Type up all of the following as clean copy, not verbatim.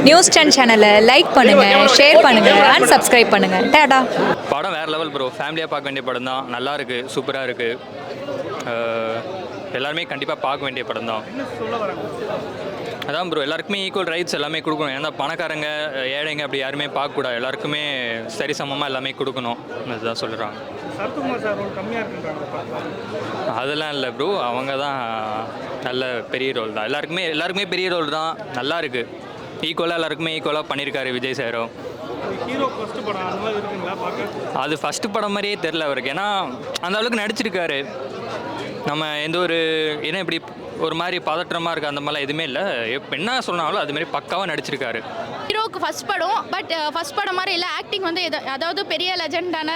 News 10 சேனலை like பண்ணுங்க, share பண்ணுங்க அண்ட் சப்ஸ்கிரைப் பண்ணுங்க. டாடா. படம் வேறு லெவல் ப்ரோ. ஃபேமிலியாக பார்க்க வேண்டிய படம் தான். நல்லா இருக்குது, சூப்பராக இருக்குது. எல்லாருமே கண்டிப்பாக பார்க்க வேண்டிய படம் தான். அதான் ப்ரோ, எல்லாருக்குமே ஈக்குவல் ரைட்ஸ் எல்லாமே கொடுக்கணும். ஏன்னா பணக்காரங்க ஏழைங்க அப்படி யாருமே பார்க்கக்கூடாது. எல்லாருக்குமே சரி சமமாக எல்லாமே கொடுக்கணும். அதுதான் சொல்கிறாங்க. அதெல்லாம் இல்லை ப்ரோ, அவங்க தான் நல்ல பெரிய ரோல் தான். எல்லாருக்குமே பெரிய ரோல் தான். நல்லா இருக்குது. ஈக்குவலாக எல்லாருக்குமே ஈக்குவலாக பண்ணியிருக்காரு விஜய் சாரும். அது ஃபஸ்ட்டு படம் மாதிரியே தெரில அவருக்கு. ஏன்னா அந்த அளவுக்கு நடிச்சிருக்காரு. நம்ம எந்த ஒரு ஏன்னா இப்படி ஒரு மாதிரி பதற்றமாக இருக்குது அந்த மாதிரிலாம் எதுவுமே இல்லை. என்ன சொன்னாலும் அதுமாரி பக்காவாக நடிச்சிருக்காரு. ஹீரோக்கு ஃபஸ்ட் படம், பட் ஃபஸ்ட் படம் மாதிரி இல்லை. ஆக்டிங் வந்து அதாவது பெரிய லெஜெண்டான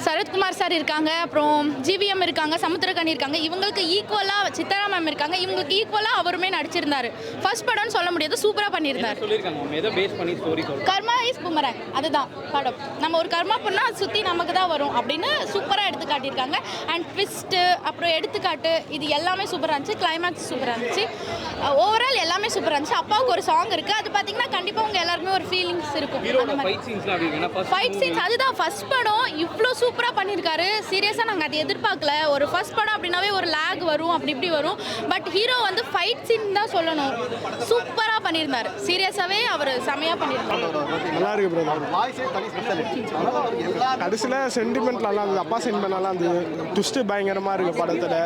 சரத்குமார் சார் இருக்காங்க, அப்புறம் ஜிவிஎம் இருக்காங்க, சமுத்திரகனி இருக்காங்க. இவங்களுக்கு ஈக்குவலாக சித்தாரா மேம் இருக்காங்க. இவங்களுக்கு ஈக்குவலாக அவருமே நடிச்சிருந்தாரு. ஃபர்ஸ்ட் படம்னு சொல்ல முடியாது, சூப்பராக பண்ணியிருந்தார். கர்மா இஸ் புமரங், அதுதான் படம். நம்ம ஒரு கர்மா பண்ணால் அது சுற்றி நமக்கு தான் வரும் அப்படின்னு சூப்பராக எடுத்து காட்டியிருக்காங்க. அண்ட் ட்விஸ்ட்டு, அப்புறம் எடுத்துக்காட்டு, இது எல்லாமே சூப்பராக இருந்துச்சு. கிளைமேக்ஸ் சூப்பராக இருந்துச்சு. ஓவரால் எல்லாமே சூப்பராக இருந்துச்சு. அப்பாவுக்கு ஒரு சாங் இருக்குது, அது பார்த்தீங்கன்னா கண்டிப்பாக உங்கள் எல்லாருமே ஒரு ஃபீலிங்ஸ் இருக்கும். ஃபைட் சீன்ஸ் அதுதான் ஃபர்ஸ்ட் படம் இவ்வளோ சூப்பராக பண்ணியிருக்காரு. சீரியஸாக நாங்கள் அதை எதிர்பார்க்கல. ஒரு ஃபர்ஸ்ட் படம் அப்படின்னாவே ஒரு லேக் வரும், அப்படி இப்படி வரும். பட் ஹீரோ வந்து ஃபைட் சீன் தான் சொல்லணும், சூப்பராக பண்ணியிருந்தார். சீரியஸாகவே அவர் செமையாக பண்ணியிருந்தார். நல்லா இருக்கு ப்ரோ. கடைசியில் சென்டிமெண்ட் நல்லா இருந்தது. அப்பா சென்டிமெண்ட் நல்லா இருந்தது. ட்விஸ்ட்டு பயங்கரமாக இருக்குது படத்தில்.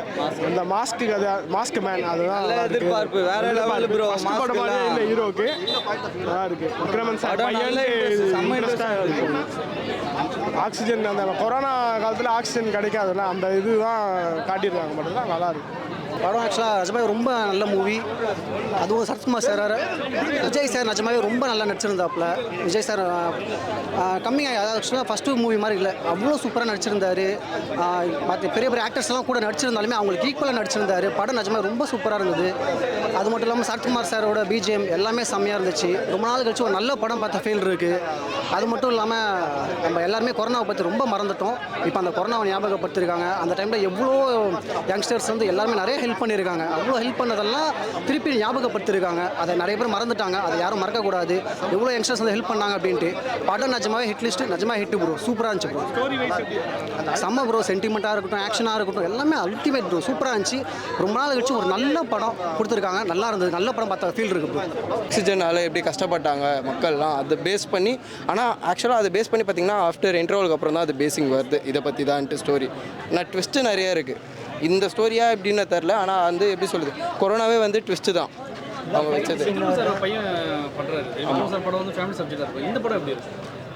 அந்த மாஸ்க்கு கதை, மாஸ்க் மேன், அதுதான் எதிர்பார்ப்பு வேற லெவல் ப்ரோ. படம் மாதிரி இல்லை ஹீரோக்கு. நல்லா இருக்கு. விக்ரமன் சார் ஆக்சிஜன், அந்த கொரோனா காலத்தில் ஆக்சிஜன் கிடைக்காதுல்ல, அந்த இதுதான் காட்டியிருக்காங்க. மட்டும் தான் நல்லா இருக்கு படம். ஆக்சுவலாக நிஜமாவே ரொம்ப நல்ல மூவி. அதுவும் சரத்குமார் சார், விஜய் சார் நிஜமாவே ரொம்ப நல்லா நடிச்சிருந்தாப்புல. விஜய் சார் கம்மியாக, அதாவது ஆக்சுவலாக ஃபஸ்ட்டு மூவி மாதிரி இல்லை, அவ்வளோ சூப்பராக நடிச்சிருந்தார். மற்ற பெரிய பெரிய ஆக்டர்ஸ்லாம் கூட நடிச்சிருந்தாலுமே அவங்களுக்கு ஈக்குவலாக நடிச்சிருந்தார். படம் நிஜமாக ரொம்ப சூப்பராக இருந்தது. அது மட்டும் இல்லாமல் சரத்குமார் சாரோட பிஜிஎம் எல்லாமே செம்மையாக இருந்துச்சு. ரொம்ப நாள் கழிச்சு ஒரு நல்ல படம் பார்த்த ஃபீல் இருக்குது. அது மட்டும் இல்லாமல் நம்ம எல்லாருமே கொரோனாவை பற்றி ரொம்ப மறந்துட்டோம். இப்போ அந்த கொரோனாவை ஞாபகப்படுத்திருக்காங்க. அந்த டைமில் எவ்வளோ யங்ஸ்டர்ஸ் வந்து எல்லாருமே நிறைய ஹெல்ப் பண்ணியிருக்காங்க. அவ்வளோ ஹெல்ப் பண்ணதெல்லாம் திருப்பி ஞாபகப்படுத்திருக்காங்க. அதை நிறைய பேர் மறந்துட்டாங்க. அதை யாரும் மறக்கக்கூடாது. எவ்வளோ யங்ஸ்டர்ஸ் வந்து ஹெல்ப் பண்ணாங்க அப்படின்ட்டு. படம் நிஜமாவே ஹிட் லிஸ்ட், நிஜமாக ஹிட் ப்ரோ. சூப்பராக இருந்துச்சு ப்ரோ. செம்ம ப்ரோ. சென்டிமெண்ட்டாக இருக்கட்டும், ஆக்ஷனாக இருக்கட்டும், எல்லாமே அல்டிமேட் ப்ரோ. சூப்பராக இருந்துச்சு. ரொம்ப நாள் கழிச்சு ஒரு நல்ல படம் கொடுத்துருக்காங்க. நல்லா இருந்தது. நல்ல படம் பார்த்தா ஃபீல் இருக்குது ப்ரோ. ஆக்சிஜனால் எப்படி கஷ்டப்பட்டாங்க மக்கள்லாம், அதை பேஸ் பண்ணி. ஆனால் ஆக்சுவலாக அதை பேஸ் பண்ணி பார்த்தீங்கன்னா ஆஃப்டர் இன்டர்வலுக்கு அப்புறம் தான் அது பேசிங் வருது. இதை பற்றி தான்ட்டு ஸ்டோரி. ஆனால் ட்விஸ்ட்டு நிறையா இருக்குது. இந்த ஸ்டோரியாக எப்படின்னு தெரில. ஆனால் வந்து எப்படி சொல்லுது, கொரோனாவே வந்து ட்விஸ்ட்டு தான் அவங்க வச்சது.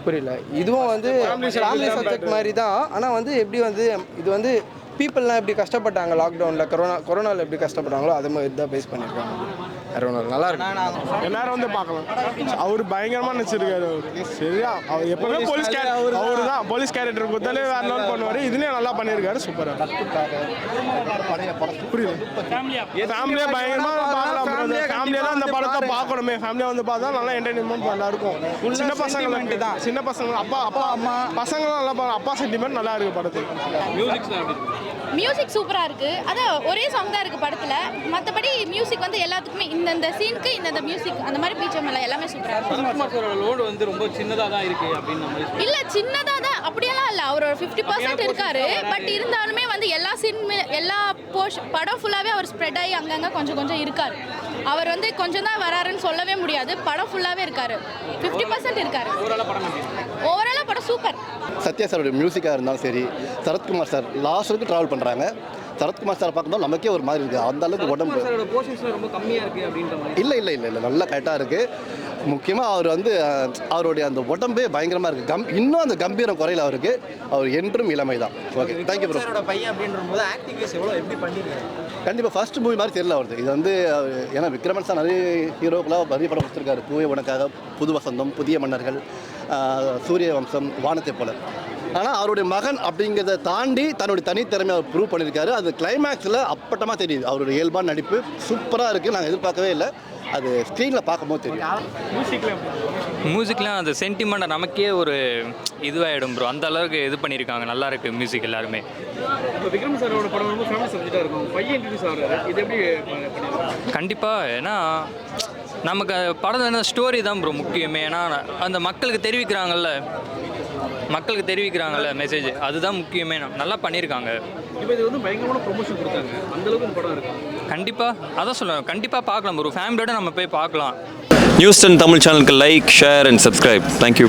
புரியல. இதுவும் வந்து ஃபேமிலி சப்ஜெக்ட் மாதிரி தான். ஆனால் வந்து எப்படி வந்து இது வந்து பீப்புளெலாம் எப்படி கஷ்டப்பட்டாங்க லாக்டவுனில், கொரோனாவில் எப்படி கஷ்டப்பட்டாங்களோ அது மாதிரி தான் பேஸ் பண்ணியிருக்காங்க. நல்லா இருக்கு. எல்லாரும் வந்து பார்க்கலாம். அவர் பயங்கரமாக நடிச்சிருக்காரு. அவர் சரியா, அவர் எப்பவுமே அவர் தான் போலீஸ் கேரக்டர் கொடுத்தாலே வேற லெவல் பண்ணுவார். இதுலேயும் நல்லா பண்ணியிருக்காரு. சூப்பராக புரியுது. ஃபேமிலியாக பயங்கரமாக பார்க்கலாம். ஃபேமிலியெல்லாம் அந்த படத்தை பார்க்கணுமே. ஃபேமிலியாக வந்து பார்த்தா நல்லா என்டர்டைன்மெண்ட் நல்லா இருக்கும். சின்ன பசங்க அப்பா அம்மா பசங்களும் நல்லா பார்க்கலாம். அப்பா சென்டிமெண்ட் நல்லா இருக்குது படத்துக்கு. மியூசிக் சூப்பராக இருக்குது. அதான் ஒரே சாங் தான் இருக்குது படத்தில். மற்றபடி மியூசிக் வந்து எல்லாத்துக்குமே இந்த சீனுக்கு இந்த மியூசிக் அந்த மாதிரி பிஜிஎம் எல்லாம் எல்லாமே சூப்பராக இருக்குது. லோடு வந்து ரொம்ப சின்னதாக தான் இருக்குது அப்படின்னு இல்லை, சின்னதாக தான் அப்படியெல்லாம் இல்லை. அவர் ஒரு 50% இருக்காரு. பட் இருந்தாலுமே வந்து எல்லா சீனுமே எல்லா படம் ஃபுல்லாகவே அவர் ஸ்ப்ரெட் ஆகி அங்கங்கே கொஞ்சம் கொஞ்சம் இருக்கார். அவர் வந்து கொஞ்சம் தான் வராருன்னு சொல்லவே முடியாது. படம் ஃபுல்லாகவே இருக்காரு. 50% இருக்காரு. ஓவராலாக படம் சூப்பர். சத்யா சாரோட மியூசிக்காக இருந்தாலும் சரி, சரத்குமார் சார் லாஸ்ட் வரைக்கும் ட்ராவல் பண்ணுறாங்க. சரத்குமார் சார் பார்க்கும்போது நமக்கே ஒரு மாதிரி இருக்குது. அந்த அளவுக்கு உடம்பு ரொம்ப கம்மியாக இருக்குது அப்படின்ற மாதிரி. இல்லை நல்லா கரெக்டாக இருக்குது. முக்கியமாக அவர் வந்து அவருடைய அந்த உடம்பே பயங்கரமாக இருக்குது. இன்னும் அந்த கம்பீரம் குறையில அவருக்கு. அவர் என்றும் இளமை தான். Okay, thank you bro. பையன் அப்படின்ற போது ஆக்டிங் எவ்வளோ எப்படி பண்ணிருக்காரு? கண்டிப்பாக ஃபர்ஸ்ட் மூவி மாதிரி தெரியல அவருக்கு. இது வந்து ஏன்னா விக்ரமன் சார் நிறைய ஹீரோக்கெலாம் நிறைய படம் கொடுத்துருக்காரு. பூவே உனக்காக, புது வசந்தம், புதிய மன்னர்கள், சூரிய வம்சம், வானத்தை போல. ஆனால் அவருடைய மகன் அப்படிங்கிறத தாண்டி தன்னுடைய தனித்திறமையை அவர் ப்ரூவ் பண்ணியிருக்காரு. அது கிளைமேக்ஸில் அப்பட்டமாக தெரியுது. அவருடைய இயல்பான நடிப்பு சூப்பராக இருக்குது. நாங்கள் எதிர்பார்க்கவே இல்லை. அது ஸ்க்ரீனில் பார்க்கும்போது தெரியும். மியூசிக்லாம் அந்த சென்டிமெண்ட்டாக நமக்கே ஒரு இதுவாகிடும் ப்ரோ. அந்த அளவுக்கு இது பண்ணியிருக்காங்க. நல்லா இருக்குது மியூசிக் எல்லாருமே. விக்ரம் சாரோட படம் ரொம்ப ஃபேமஸ் சப்ஜெக்டாக இருக்கும். பையன் இன்ட்ரடியூஸ் ஆகிறாரு. இது எப்படி கண்டிப்பாக. ஏன்னா நமக்கு படம் ஸ்டோரி தான் ப்ரோ முக்கியமே. ஏன்னா அந்த மக்களுக்கு தெரிவிக்கிறாங்கல்ல மெசேஜ், அதுதான் முக்கியமே. நல்லா பண்ணியிருக்காங்க. இப்போ இது வந்து பயங்கரமான ப்ரொமோஷன் கொடுத்தாங்க, அந்த அளவுக்கு இந்த படம் இருக்கு. கண்டிப்பாக அதான் சொல்லுவேன், கண்டிப்பாக பார்க்கலாம் ப்ரோ. ஃபேமிலியோட நம்ம போய் பார்க்கலாம். நியூஸ் 10 தமிழ் சேனலுக்கு like, share and subscribe. Thank you.